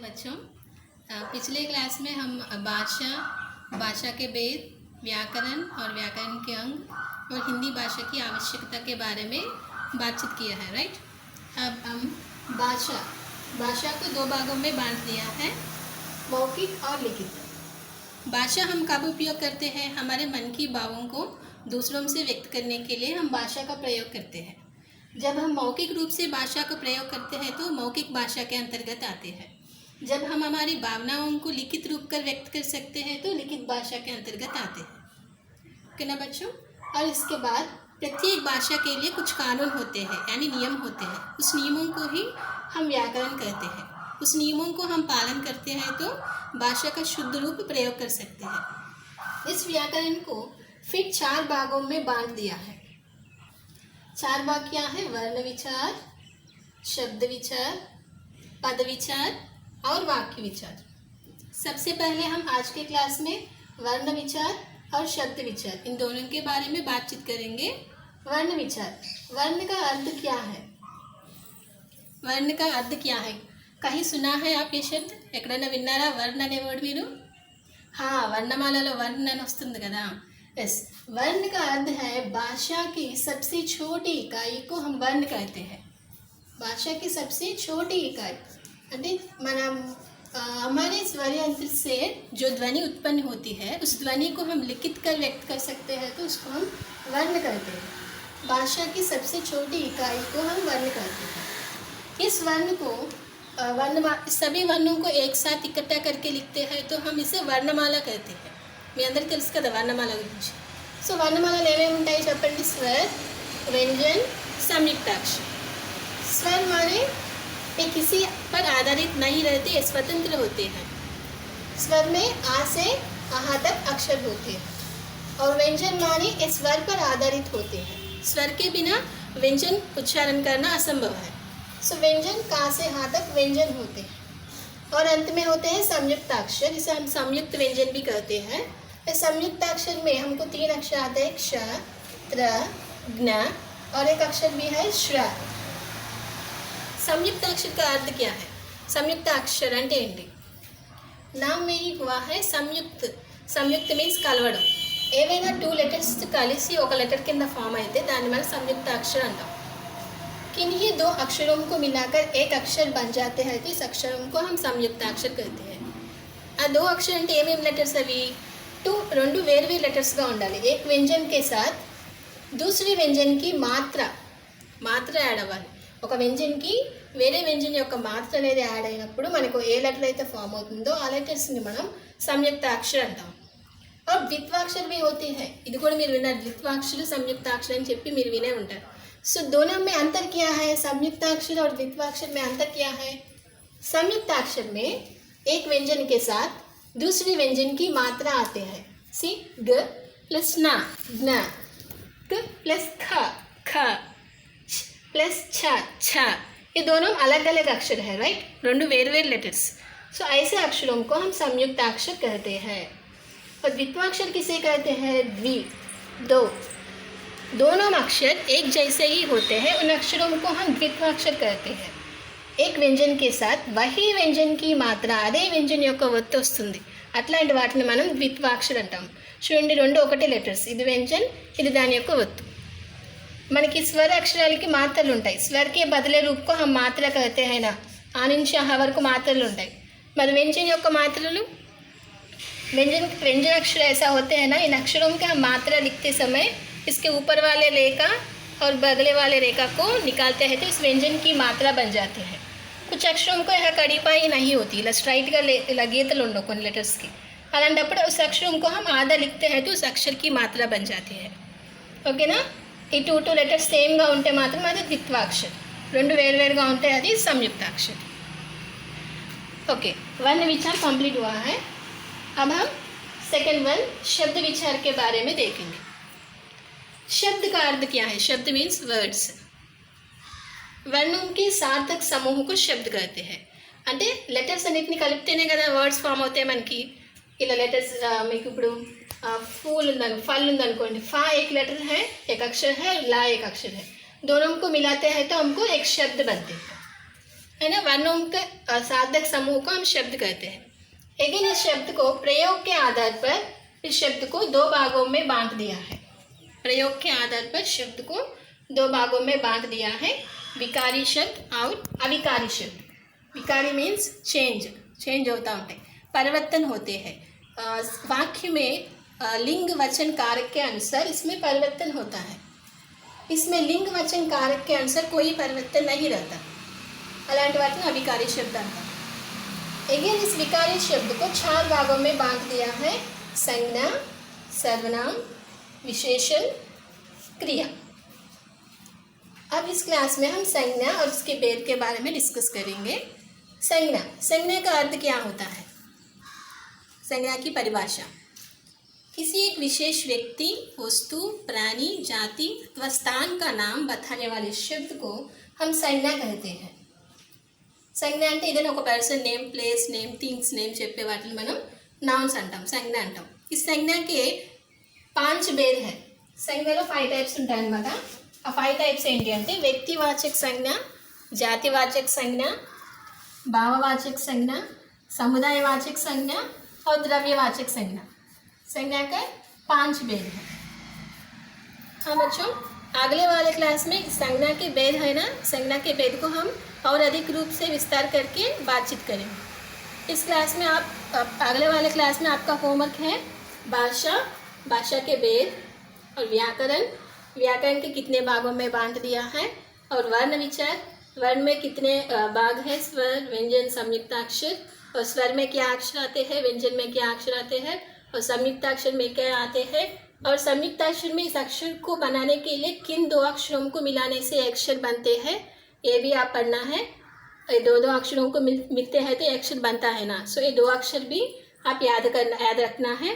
बच्चों, पिछले क्लास में हम भाषा के भेद, व्याकरण और व्याकरण के अंग और हिंदी भाषा की आवश्यकता के बारे में बातचीत किया है, राइट। अब हम भाषा को दो भागों में बांट दिया है, मौखिक और लिखित। भाषा हम कब उपयोग करते हैं? हमारे मन की भावों को दूसरों से व्यक्त करने के लिए हम भाषा का प्रयोग करते हैं। जब हम मौखिक रूप से भाषा का प्रयोग करते हैं तो मौखिक भाषा के अंतर्गत आते हैं। जब हम हमारी भावनाओं को लिखित रूप कर व्यक्त कर सकते हैं तो लिखित भाषा के अंतर्गत आते हैं। ओके ना बच्चों? और इसके बाद प्रत्येक भाषा के लिए कुछ कानून होते हैं, यानी नियम होते हैं। उस नियमों को ही हम व्याकरण कहते हैं। उस नियमों को हम पालन करते हैं तो भाषा का शुद्ध रूप प्रयोग कर सकते हैं। इस व्याकरण को फिर 4 भागों में बांट दिया है। 4 भाग क्या है? वर्ण विचार, शब्द विचार, पद विचार और वाक्य विचार। सबसे पहले हम आज के क्लास में वर्ण विचार और शब्द विचार, इन दोनों के बारे में बातचीत करेंगे। वर्ण विचार, वर्ण का अर्थ क्या है? वर्ण का अर्थ क्या है? कहीं सुना है आप ये शब्द? ఎక్కడైనా విన్నారా వర్ణ అనే వర్డ్ మీరు? हाँ, वर्णमाला वर्ण అని వస్తుంది కదా। यस, वर्ण का अर्थ है भाषा की सबसे छोटी इकाई को हम वर्ण कहते हैं। भाषा की सबसे छोटी इकाई అంటే మనం हमारे स्वर यंत्र से जो ध्वनि उत्पन्न होती है उस ध्वनि को हम लिखित कर व्यक्त कर सकते हैं तो उसको हम वर्ण कहते हैं। भाषा की सबसे छोटी इकाई को हम वर्ण कहते हैं। इस वर्ण को सभी वर्णों को एक साथ इकट्ठा करके लिखते हैं तो हम इसे वर्णमाला कहते हैं। మీ అందరికీ తెలుసు కదా వర్ణమాల గురించి। సో వర్ణమాలలో ఏమేమి ఉంటాయి చెప్పండి? स्वर, व्यंजन, संयुक्ताक्षर। स्वर माने ये किसी पर आधारित नहीं रहते, ये स्वतंत्र होते हैं। स्वर में आ से आहा तक अक्षर होते हैं। और व्यंजन माने ये स्वर पर आधारित होते हैं। स्वर के बिना व्यंजन उच्चारण करना असंभव है। सो व्यंजन का से हा तक व्यंजन होते हैं। और अंत में होते हैं संयुक्ताक्षर, इसे हम संयुक्त व्यंजन भी कहते हैं। इस संयुक्ताक्षर में हमको 3 अक्षर आते हैं, क्ष, त्र, ज्ञ और एक अक्षर भी है श्र। संयुक्ताक्षर का अर्थ क्या है? संयुक्ताक्षर అంటే ఏంటి? नाम में ही हुआ है संयुक्त। संयुक्त मीन्स కలవడం। ఏవైనా 2 లెటర్స్ కలిసి ఒక లెటర్ కింద ఫామ్ అయితే దాన్ని మనం సంయుక్తాక్షर అంటాం। किन्हीं 2 अक्षरों को मिलाकर एक अक्षर बन जाते हैं तो इस अक्षरों को हम संयुक्ताक्षर कहते हैं। आ 2 अक्षर అంటే ఏమేమి లెటర్స్ అవి? 2 వేరు లెటర్స్గా ఉండాలి। एक व्यंजन के साथ दूसरे व्यंजन की మాత్ర యాడ్ అవ్వాలి। ఒక వ్యంజన్కి వేరే వ్యంజన్ యొక్క మాత్ర అనేది యాడ్ అయినప్పుడు మనకు ఏ లెటర్ అయితే ఫామ్ అవుతుందో ఆ లెటర్స్ని మనం సంయుక్తాక్షर అంటాం। और द्वित्वाक्षर भी होती है, ఇది కూడా మీరు విన్నారు, ద్విత్వాక్షర సంయుక్తాక్షర అని చెప్పి మీరు వినే ఉంటారు। सो दोनों में अंतर क्या है? संयुक्ताक्षर और द्वित्वाक्षर में अंतर क्या है? संयुक्ताक्षर में एक व्यंजन के साथ दूसरे व्यंजन की मात्रा आते हैं। सी ग प्लस न, ज्ञ, क प्लस ख, ख प्लस छ, छ। ये दोनों अलग अलग अक्षर है, राइट? 2 where letters. सो ऐसे अक्षरों को हम संयुक्ताक्षर कहते हैं। और द्वित्वाक्षर किसे कहते हैं? द्वि, 2। दोनों अक्षर एक जैसे ही होते हैं, उन अक्षरों को हम द्वित्वाक्षर कहते हैं। एक व्यंजन के साथ वही व्यंजन की मात्रा అదే వ్యంజన్ యొక్క ఒత్తు వస్తుంది, అట్లాంటి వాటిని మనం ద్విత్వాక్షర్ అంటాం। చూడండి, 2 ఒకటే లెటర్స్, ఇది వ్యంజన్, ఇది దాని యొక్క ఒత్తు। మనకి స్వర అక్షరాలకి మాత్రలు ఉంటాయి। स्वर के बदले रूप को हम मात्रा कहते हैं ना, ఆ నుంచి ఆహా వరకు మాత్రలు ఉంటాయి। మరి व्यंजन యొక్క మాత్రలు, व्यंजन अक्षर ऐसा होते हैं ना, इन अक्षरों के हम मात्रा लिखते समय इसके ऊपर वाले रेखा और बगले वाले रेखा को निकालते हैं तो इस व्यंजन की मात्रा बन जाती है। कुछ अक्षरों को यहाँ कड़ीपाई नहीं होती, ఇలా స్ట్రైట్గా గీతలు ఉండవు కొన్ని లెటర్స్కి। అలాంటప్పుడు उस अक्षरों को हम आधा लिखते हैं तो उस अक्षर की मात्रा बन जाती है। ఓకేనా? ఈ 2 లెటర్స్ సేమ్గా ఉంటే మాత్రం అది ద్విత్వాక్షర్, 2 వేరువేరుగా ఉంటే అది संयुक्ताक्षर। ओके, वर्ण विचार कंप्लीट हुआ है। अब हम सेकंड वन शब्द विचार के बारे में देखेंगे। शब्द का अर्थ क्या है? शब्द मीन्स वर्ड्स। वर्णों के सार्थक समूह को शब्द कहते हैं। అంటే లెటర్స్ అన్నిటిని కలిపితేనే కదా వర్డ్స్ ఫామ్ అవుతాయి మనకి। ఇలా లెటర్స్ మీకు ఇప్పుడు फूल फल ఉందనుకోండి, फा एक लेटर है, एक अक्षर है, ला एक अक्षर है, दोनों को मिलाते हैं तो हमको एक शब्द बनते हैं। है ना, वर्णों के सार्थक समूह को हम शब्द कहते हैं। लेकिन इस शब्द को प्रयोग के आधार पर इस शब्द को दो भागों में बांट दिया है। प्रयोग के आधार पर शब्द को दो भागों में बांट दिया है, विकारी शब्द और अविकारी शब्द। विकारी मीन्स चेंज होता है, परिवर्तन होते हैं। वाक्य में लिंग वचन कारक के अनुसार इसमें परिवर्तन होता है। इसमें लिंग वचन कारक के अनुसार कोई परिवर्तन नहीं रहता, అలాంటి వాటిని अविकारी शब्द आता है। अगेन इस विकारी शब्द को 4 भागों में बांट दिया है, संज्ञा, सर्वनाम, विशेषण, क्रिया। अब इस क्लास में हम संज्ञा और उसके भेद के बारे में डिस्कस करेंगे। संज्ञा का अर्थ क्या होता है? संज्ञा की परिभाषा, किसी एक विशेष व्यक्ति, वस्तु, प्राणी, जाति अथवा स्थान का नाम बताने वाले शब्द को हम संज्ञा कहते हैं। संज्ञा అంటే ఏదైనా ఒక person name, place name, things name చెప్పే వాటిని మనం నౌన్స్ అంటాం, సంజ్ఞ అంటాం। ఈ సంజ్ఞకి 5 भेद है। సంజ్ఞలో 5 టైప్స్ ఉంటాయన్నమాట। ఆ 5 టైప్స్ ఏంటి అంటే వ్యక్తివాచక సంజ్ఞ, జాతివాచక संज्ञ, भाववाचक संज्ञा, समुदायवाचक संज्ञा और द्रव्यवाचक संज्ञा। संज्ञा का 5 भेद है। हाँ बच्चों, अगले वाले क्लास में संज्ञा के भेद है ना, संज्ञा के भेद को हम और अधिक रूप से विस्तार करके बातचीत करेंगे। इस क्लास में अगले वाले क्लास में आपका होमवर्क है भाषा के भेद और व्याकरण के कितने भागों में बांट दिया है, और वर्ण विचार, वर्ण में कितने भाग है, स्वर, व्यंजन, संयुक्ताक्षर, और स्वर में क्या अक्षर आते हैं, व्यंजन में क्या अक्षर आते हैं, और संयुक्ताक्षर में क्या आते हैं, और संयुक्ताक्षर में इस अक्षर को बनाने के लिए किन 2 अक्षरों को मिलाने से अक्षर बनते हैं, ये भी आप पढ़ना है। ये 2 अक्षरों को मिलते हैं तो अक्षर बनता है ना, सो ये 2 अक्षर भी आप याद रखना है।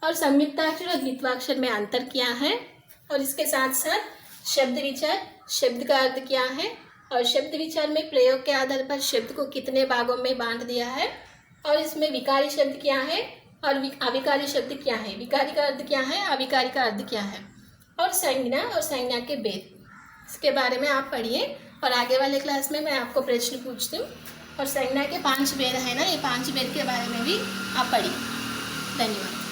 और संयुक्ताक्षर और द्वित्वाक्षर में अंतर क्या है, और इसके साथ साथ शब्द विचार, शब्द का अर्थ क्या है, और शब्द विचार में प्रयोग के आधार पर शब्द को कितने भागों में बांट दिया है, और इसमें विकारी शब्द क्या है और अविकारी शब्द क्या है, विकारी का अर्थ क्या है, अविकारी का अर्थ क्या है, और संज्ञा के भेद, इसके बारे में आप पढ़िए। और आगे वाले क्लास में मैं आपको प्रश्न पूछती हूँ, और संज्ञा के 5 भेद है ना, ये 5 भेद के बारे में भी आप पढ़िए। धन्यवाद।